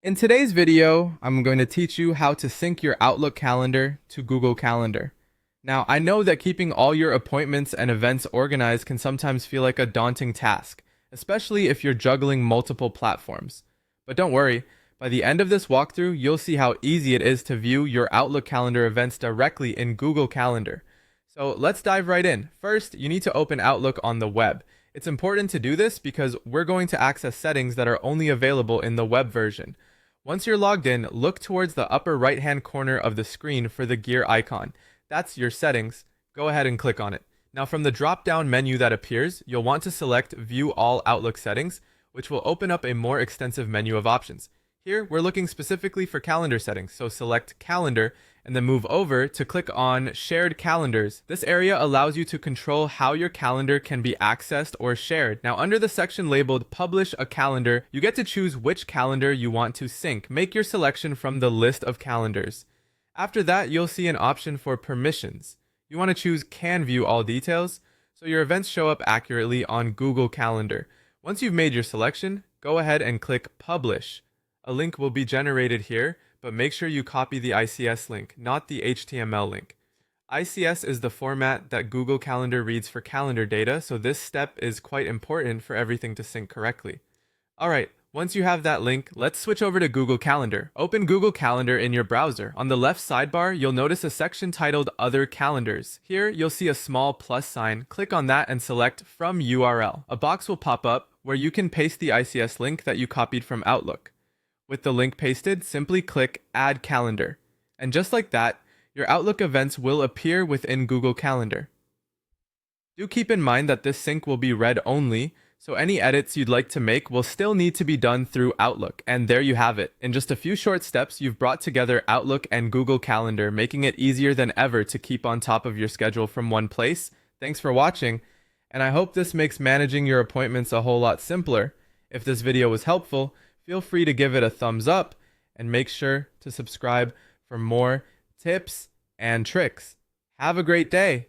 In today's video, I'm going to teach you how to sync your Outlook calendar to Google Calendar. Now, I know that keeping all your appointments and events organized can sometimes feel like a daunting task, especially if you're juggling multiple platforms. But don't worry, by the end of this walkthrough, you'll see how easy it is to view your Outlook calendar events directly in Google Calendar. So let's dive right in. First, you need to open Outlook on the web. It's important to do this because we're going to access settings that are only available in the web version. Once you're logged in, look towards the upper right-hand corner of the screen for the gear icon. That's your settings. Go ahead and click on it. Now from the drop-down menu that appears, you'll want to select View All Outlook Settings, which will open up a more extensive menu of options. Here, we're looking specifically for calendar settings, so select Calendar and then move over to click on Shared Calendars. This area allows you to control how your calendar can be accessed or shared. Now, under the section labeled Publish a Calendar, you get to choose which calendar you want to sync. Make your selection from the list of calendars. After that, you'll see an option for permissions. You want to choose Can View All Details, so your events show up accurately on Google Calendar. Once you've made your selection, go ahead and click Publish. A link will be generated here, but make sure you copy the ICS link, not the HTML link. ICS is the format that Google Calendar reads for calendar data, so this step is quite important for everything to sync correctly. Alright, once you have that link, let's switch over to Google Calendar. Open Google Calendar in your browser. On the left sidebar, you'll notice a section titled Other Calendars. Here, you'll see a small plus sign. Click on that and select From URL. A box will pop up where you can paste the ICS link that you copied from Outlook. With the link pasted, simply click Add Calendar. And just like that, your Outlook events will appear within Google Calendar. Do keep in mind that this sync will be read only, so any edits you'd like to make will still need to be done through Outlook. And there you have it. In just a few short steps, you've brought together Outlook and Google Calendar, making it easier than ever to keep on top of your schedule from one place. Thanks for watching, and I hope this makes managing your appointments a whole lot simpler. If this video was helpful, feel free to give it a thumbs up and make sure to subscribe for more tips and tricks. Have a great day.